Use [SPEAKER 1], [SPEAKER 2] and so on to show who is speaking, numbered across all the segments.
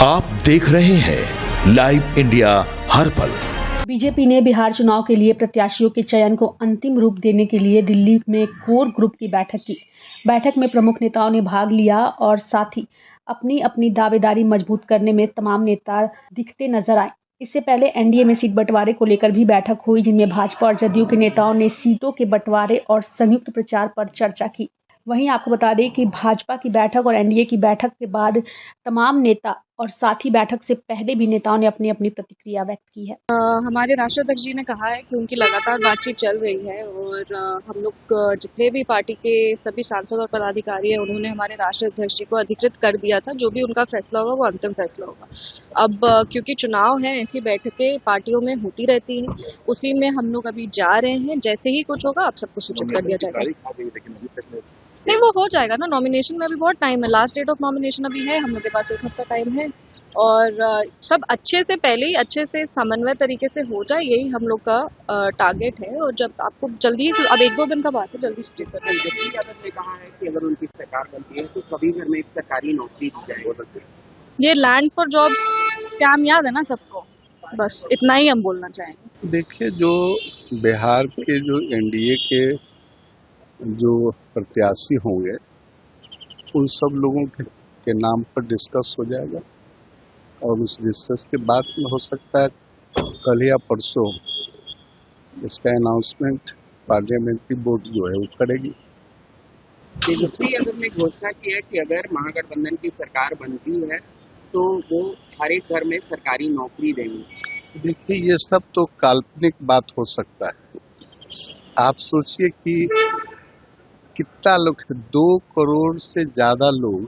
[SPEAKER 1] आप देख रहे हैं लाइव इंडिया हर पल।
[SPEAKER 2] बीजेपी ने बिहार चुनाव के लिए प्रत्याशियों के चयन को अंतिम रूप देने के लिए दिल्ली में कोर ग्रुप की बैठक की। बैठक में प्रमुख नेताओं ने भाग लिया और साथ ही अपनी अपनी दावेदारी मजबूत करने में तमाम नेता दिखते नजर आए। इससे पहले एनडीए में सीट बंटवारे को लेकर भी बैठक हुई, जिनमें भाजपा और जदयू के नेताओं ने सीटों के बंटवारे और संयुक्त प्रचार पर चर्चा की। वहीं आपको बता दें कि भाजपा की बैठक और एनडीए की बैठक के बाद तमाम नेता और साथ ही बैठक से पहले भी नेताओं ने अपनी अपनी प्रतिक्रिया व्यक्त की है।
[SPEAKER 3] हमारे राष्ट्राध्यक्ष जी ने कहा है कि उनकी लगातार बातचीत चल रही है और हम लोग जितने भी पार्टी के सभी सांसद और पदाधिकारी हैं, उन्होंने हमारे राष्ट्राध्यक्ष जी को अधिकृत कर दिया था। जो भी उनका फैसला होगा वो अंतिम फैसला होगा। अब क्योंकि चुनाव है, ऐसी बैठकें पार्टियों में होती रहती है, उसी में हम लोग अभी जा रहे हैं। जैसे ही कुछ होगा आप सबको सूचित कर दिया जाएगा। नहीं, वो हो जाएगा ना। नॉमिनेशन में अभी बहुत टाइम है। लास्ट डेट ऑफ नॉमिनेशन अभी है, हम लोग के पास 1 हफ्ता टाइम है और सब अच्छे से पहले ही अच्छे से समन्वय तरीके से हो जाए, यही हम लोग का टारगेट है। और जब आपको जल्दी, अब 1-2 दिन का बात है, जल्दी सूचित कर देंगे।
[SPEAKER 4] यादव ने कहा है कि अगर उनकी सरकार बनती है तो सभी घर में एक सरकारी नौकरी दी जाएगी।
[SPEAKER 3] ये लैंड फॉर जॉब्स स्कैम याद है ना सबको, बस इतना ही हम बोलना चाहेंगे।
[SPEAKER 5] देखिए, जो बिहार के जो एनडीए के जो प्रत्याशी होंगे उन सब लोगों के नाम पर डिस्कस हो जाएगा और उस डिस्कस के बाद में हो सकता है कल या परसों इसका अनाउंसमेंट पार्लियामेंट्री बोर्ड जो है वो करेगी।
[SPEAKER 4] तेजस्वी यादव ने घोषणा की है कि अगर महागठबंधन की सरकार बनती है तो वो हर एक घर में सरकारी नौकरी देंगे।
[SPEAKER 5] देखिए, ये सब तो काल्पनिक बात हो सकता है। आप सोचिए कि कितना लोग, 2 करोड़ से ज्यादा लोग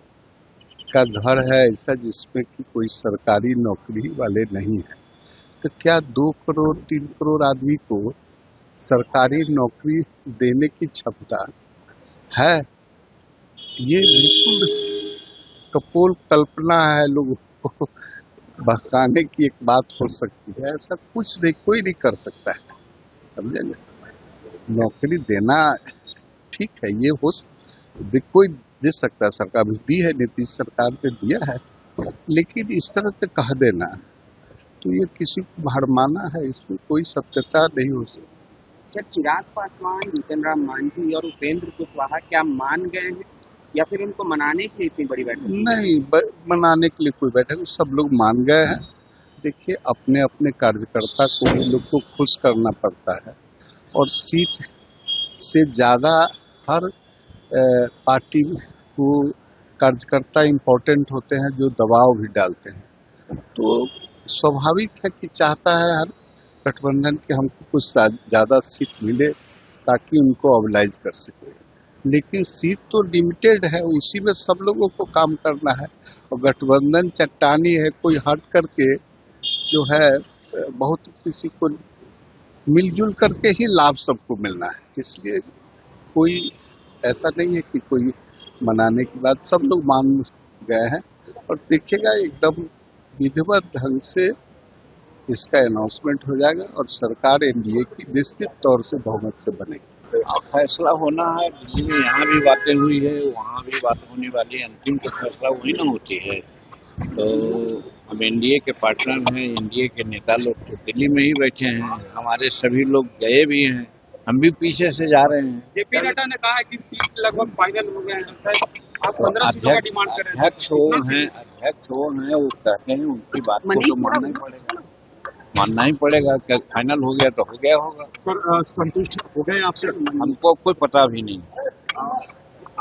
[SPEAKER 5] का घर है ऐसा जिसमें कि कोई सरकारी नौकरी वाले नहीं है। तो क्या 2 करोड़ 3 करोड़ आदमी को सरकारी नौकरी देने की क्षमता है? ये बिल्कुल कपोल कल्पना है, लोगों को बहकाने की एक बात हो सकती है। ऐसा कुछ नहीं, कोई नहीं कर सकता है, समझे ना। नौकरी देना ठीक है, ये हो कोई दे सकता है, सरकार भी है, नीतीश सरकार ने दिया है, लेकिन इस तरह से कह देना तो ये किसी को भरमाना है, इसमें कोई सत्यता नहीं हो सकती।
[SPEAKER 4] क्या चिराग पासवान, जीतन राम मांझी और उपेंद्र कुशवाहा क्या मान गए हैं या फिर उनको मनाने के लिए इतनी बड़ी बैठक?
[SPEAKER 5] नहीं, मनाने के लिए कोई बैठक, सब लोग मान गए हैं। देखिए, अपने अपने कार्यकर्ता को उन लोग को खुश करना पड़ता है और सीट से ज्यादा हर पार्टी को कार्यकर्ता इम्पोर्टेंट होते हैं जो दबाव भी डालते हैं। तो स्वाभाविक है कि चाहता है हर गठबंधन के हमको कुछ ज्यादा सीट मिले ताकि उनको मोबिलाइज कर सके, लेकिन सीट तो लिमिटेड है, उसी में सब लोगों को काम करना है और गठबंधन चट्टानी है, कोई हट करके जो है बहुत किसी को मिलजुल करके ही लाभ सबको मिलना है। इसलिए कोई ऐसा नहीं है कि कोई मनाने के बाद सब लोग मान गए हैं और देखिएगा एकदम विधिवत ढंग से इसका अनाउंसमेंट हो जाएगा और सरकार एनडीए की निश्चित तौर से बहुमत से बनेगी।
[SPEAKER 6] अब फैसला होना है, दिल्ली में यहाँ भी बातें हुई है, वहाँ भी बात होने वाली है, अंतिम तो फैसला वही ना होती है। तो हम एनडीए के पार्टनर हैं, एनडीए के नेता लोग तो दिल्ली में ही बैठे हैं, हमारे सभी लोग गए भी हैं, हम भी पीछे से जा रहे हैं।
[SPEAKER 4] जेपी नड्डा ने कहा है कि सीट लगभग फाइनल हो गए हैं, आप 15 सीटों का डिमांड कर रहे हैं।
[SPEAKER 6] अध्यक्ष वो हैं, वो कहते हैं, उनकी बात को तो मानना ही पड़ेगा, मानना ही पड़ेगा। क्या फाइनल हो गया तो हो गया होगा।
[SPEAKER 4] सर, संतुष्ट हो गए आपसे?
[SPEAKER 6] हमको कोई पता भी नहीं।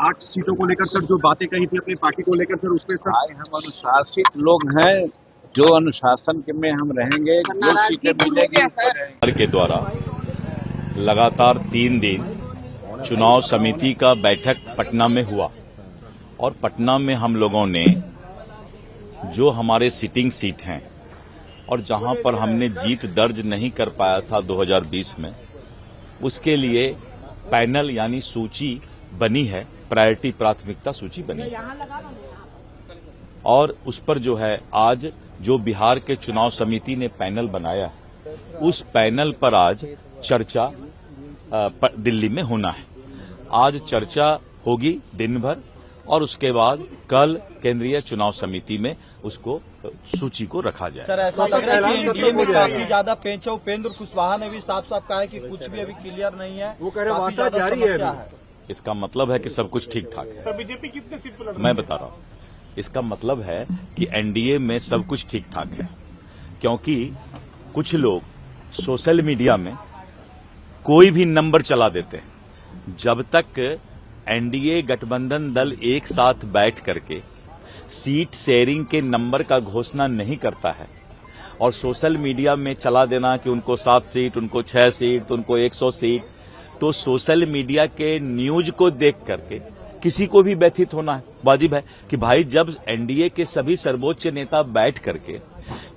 [SPEAKER 4] 8 सीटों को लेकर सर जो बातें कही थी अपनी पार्टी को लेकर, सर उसमें
[SPEAKER 6] भाई हम अनुशासित लोग हैं, जो अनुशासन के में हम रहेंगे, जो सीटें मिलेंगी
[SPEAKER 7] के द्वारा लगातार 3 दिन चुनाव समिति का बैठक पटना में हुआ और पटना में हम लोगों ने जो हमारे सिटिंग सीट हैं और जहां पर हमने जीत दर्ज नहीं कर पाया था 2020 में, उसके लिए पैनल यानी सूची बनी है, प्रायोरिटी प्राथमिकता सूची बनी है और उस पर जो है आज जो बिहार के चुनाव समिति ने पैनल बनाया है, उस पैनल पर आज चर्चा दिल्ली में होना है। आज चर्चा होगी दिन भर और उसके बाद कल केंद्रीय चुनाव समिति में उसको सूची को रखा जाए।
[SPEAKER 8] सर, ऐसा लग रहा है कि एनडीए में काफी ज्यादा पेंच है। उपेंद्र कुशवाहा ने भी साफ साफ कहा है कि कुछ भी अभी क्लियर नहीं है, वो कह रहे वार्ता जारी है।
[SPEAKER 7] इसका मतलब है कि सब कुछ ठीक ठाक है।
[SPEAKER 9] बीजेपी कितने सीट पर?
[SPEAKER 7] मैं बता रहा हूं, इसका मतलब है कि एनडीए में सब कुछ ठीक ठाक है, क्योंकि कुछ लोग सोशल मीडिया में कोई भी नंबर चला देते हैं। जब तक एनडीए गठबंधन दल एक साथ बैठ करके सीट शेयरिंग के नंबर का घोषणा नहीं करता है और सोशल मीडिया में चला देना कि उनको 7 सीट, उनको 6 सीट, उनको 100 सीट, तो सोशल मीडिया के न्यूज को देख करके किसी को भी व्यथित होना वाजिब है कि भाई जब एनडीए के सभी सर्वोच्च नेता बैठ करके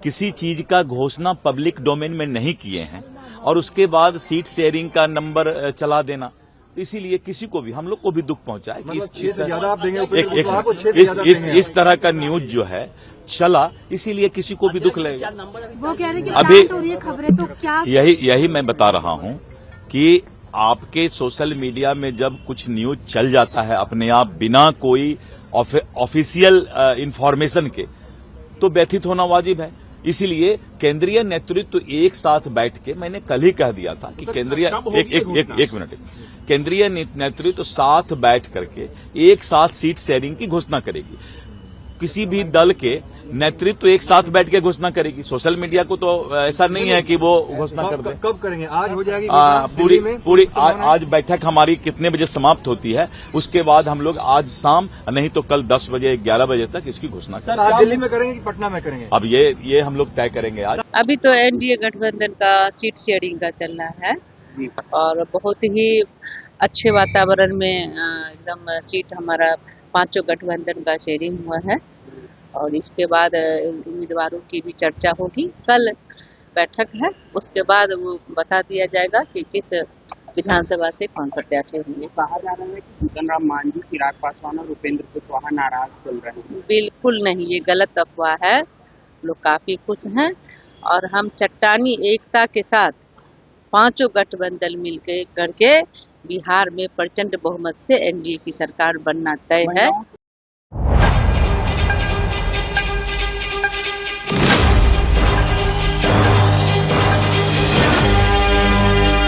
[SPEAKER 7] किसी चीज का घोषणा पब्लिक डोमेन में नहीं किए हैं और उसके बाद सीट शेयरिंग का नंबर चला देना, इसीलिए किसी को भी, हम लोग को भी दुख पहुंचा है कि इस तरह का न्यूज जो है चला, इसीलिए किसी को भी दुख लगेगा।
[SPEAKER 10] वो कह रहे कि
[SPEAKER 7] अभी
[SPEAKER 10] खबरें तो क्या
[SPEAKER 7] यही मैं बता रहा हूं कि आपके सोशल मीडिया में जब कुछ न्यूज चल जाता है अपने आप बिना कोई ऑफिशियल इंफॉर्मेशन के, तो व्यथित होना वाजिब है। इसीलिए केंद्रीय नेतृत्व एक साथ बैठ के, मैंने कल ही कह दिया था कि केंद्रीय एक मिनट, केंद्रीय नेतृत्व साथ बैठ करके एक साथ सीट शेयरिंग की घोषणा करेगी। किसी भी दल के नेतृत्व एक साथ बैठ के घोषणा करेगी। सोशल मीडिया को तो ऐसा नहीं है कि वो घोषणा कर दे।
[SPEAKER 8] कब करेंगे? आज हो जाएगी
[SPEAKER 7] पूरी आज बैठक हमारी कितने बजे समाप्त होती है, उसके बाद हम लोग आज शाम, नहीं तो कल 10 बजे 11 बजे तक इसकी घोषणा करेंगे।
[SPEAKER 8] सर, आज दिल्ली में करेंगे कि पटना में करेंगे?
[SPEAKER 7] अब ये हम लोग तय करेंगे आज।
[SPEAKER 3] अभी तो एनडीए गठबंधन का सीट शेयरिंग का चलना है और बहुत ही अच्छे वातावरण में एकदम सीट हमारा 5 गठबंधन का शेयरिंग हुआ है और इसके बाद उम्मीदवारों की भी चर्चा होगी। कल बैठक है, उसके बाद वो बता दिया जाएगा कि किस विधानसभा से कौन प्रत्याशी होंगे।
[SPEAKER 4] कहा जा रहा है कि जीतन राम मांझी, चिराग पासवान और उपेंद्र कुशवाहा नाराज चल रहे हैं।
[SPEAKER 3] बिल्कुल नहीं, ये गलत अफवाह है। लोग काफी खुश हैं और हम चट्टानी एकता के साथ 5 गठबंधन मिलकर करके बिहार में प्रचंड बहुमत से एनडीए की सरकार बनना तय है।